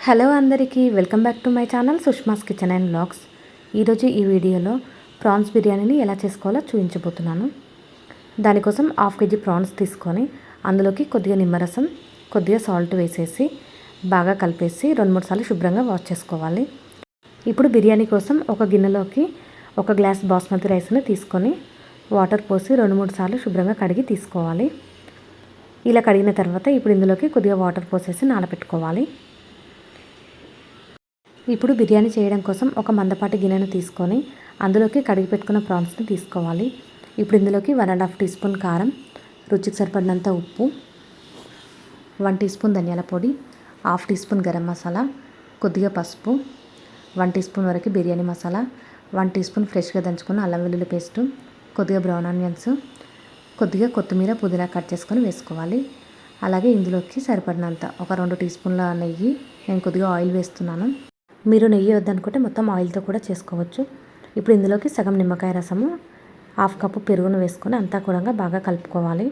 Hello అందరికీ welcome back to my channel Sushma's kitchen and vlogs. ఈరోజు ఈ వీడియోలో ప్రాన్స్ బిర్యానీని ఎలా చేసుకోవాలో చూపించబోతున్నాను. దానికోసం హాఫ్ కేజీ ప్రాన్స్ తీసుకొని అందులోకి కొద్దిగా నిమ్మరసం, కొద్దిగా సాల్ట్ వేసేసి బాగా కలిపేసి 2-3 సార్లు శుభ్రంగా వాష్ చేసుకోవాలి. ఇప్పుడు బిర్యానీ కోసం ఒక గిన్నెలోకి 1 గ్లాస్ బాస్మతి రైస్ని తీసుకొని వాటర్ పోసి 2-3 సార్లు శుభ్రంగా కడిగి తీసుకోవాలి. ఇలా కడిగిన తర్వాత ఇప్పుడు ఇందులోకి కొద్దిగా వాటర్ పోసేసి నానబెట్టుకోవాలి. ఇప్పుడు బిర్యానీ చేయడం కోసం ఒక మందపాటి గిన్నెను తీసుకొని అందులోకి కడిగి పెట్టుకున్న ప్రాన్స్ని తీసుకోవాలి. ఇప్పుడు ఇందులోకి 1.5 టీ స్పూన్ కారం, రుచికి సరిపడినంత ఉప్పు, 1 టీ స్పూన్ ధనియాల పొడి, 1/2 టీ స్పూన్ గరం మసాలా, కొద్దిగా పసుపు, 1 టీ స్పూన్ వరకు బిర్యానీ మసాలా, 1 టీ స్పూన్ ఫ్రెష్గా దంచుకున్న అల్లం వెల్లుల్లి పేస్టు, కొద్దిగా బ్రౌన్ ఆనియన్స్, కొద్దిగా కొత్తిమీర, పుదీనా కట్ చేసుకొని వేసుకోవాలి. అలాగే ఇందులోకి సరిపడినంత ఒక 2 టీ స్పూన్ల నెయ్యి, నేను కొద్దిగా ఆయిల్ వేస్తున్నాను. మీరు నెయ్యి వద్దనుకుంటే మొత్తం ఆయిల్తో కూడా చేసుకోవచ్చు. ఇప్పుడు ఇందులోకి సగం నిమ్మకాయ రసము, 1/2 కప్పు పెరుగును వేసుకొని అంతా కూడా బాగా కలుపుకోవాలి.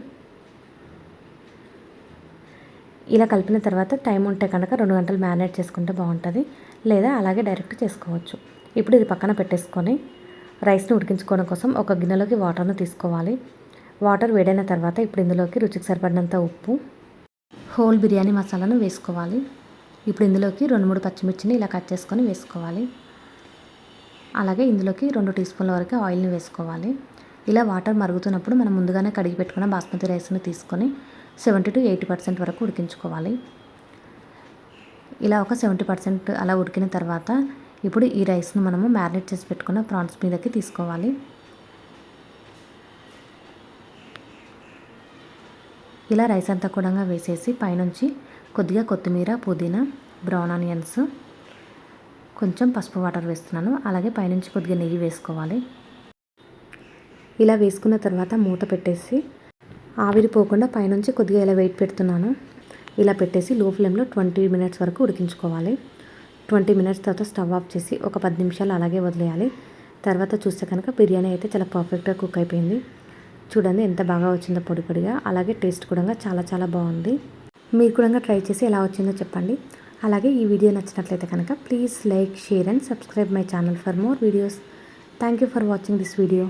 ఇలా కలిపిన తర్వాత టైం ఉంటే కనుక 2 గంటలు మ్యారినేట్ చేసుకుంటే బాగుంటుంది, లేదా అలాగే డైరెక్ట్ చేసుకోవచ్చు. ఇప్పుడు ఇది పక్కన పెట్టేసుకొని రైస్ని ఉడికించుకోవడం కోసం ఒక గిన్నెలోకి వాటర్ను తీసుకోవాలి. వాటర్ వేడైన తర్వాత ఇప్పుడు ఇందులోకి రుచికి సరిపడినంత ఉప్పు, హోల్ బిర్యానీ మసాలాను వేసుకోవాలి. ఇప్పుడు ఇందులోకి 2-3 పచ్చిమిర్చిని ఇలా కట్ చేసుకొని వేసుకోవాలి. అలాగే ఇందులోకి 2 టీ స్పూన్ల వరకు ఆయిల్ని వేసుకోవాలి. ఇలా వాటర్ మరుగుతున్నప్పుడు మనం ముందుగానే కడిగి పెట్టుకున్న బాస్మతి రైస్ని తీసుకొని 70 to 80% వరకు ఉడికించుకోవాలి. ఇలా ఒక 70% అలా ఉడికిన తర్వాత ఇప్పుడు ఈ రైస్ను మనము మ్యారినేట్ చేసి పెట్టుకున్న ప్రాన్స్ మీదకి తీసుకోవాలి. ఇలా రైస్ అంతా కూడా వేసేసి పైనుంచి కొద్దిగా కొత్తిమీర, పుదీనా, బ్రౌన్ ఆనియన్స్, కొంచెం పసుపు వాటర్ వేస్తున్నాను. అలాగే పైనుంచి కొద్దిగా నెయ్యి వేసుకోవాలి. ఇలా వేసుకున్న తర్వాత మూత పెట్టేసి ఆవిరిపోకుండా పైనుంచి కొద్దిగా ఇలా వెయిట్ పెడుతున్నాను. ఇలా పెట్టేసి లో ఫ్లేమ్లో 20 మినిట్స్ వరకు ఉడికించుకోవాలి. 20 మినిట్స్ తర్వాత స్టవ్ ఆఫ్ చేసి ఒక 10 నిమిషాలు అలాగే వదిలేయాలి. తర్వాత చూస్తే కనుక బిర్యానీ అయితే చాలా పర్ఫెక్ట్గా కుక్ అయిపోయింది. చూడండి ఎంత బాగా వచ్చిందో పొడి పొడిగా. అలాగే టేస్ట్ కూడా చాలా బాగుంది. మీరు కూడా ట్రై చేసి ఎలా వచ్చిందో చెప్పండి. అలాగే ఈ వీడియో నచ్చినట్లయితే కనుక please like, share and subscribe my channel for more videos. Thank you for watching this video.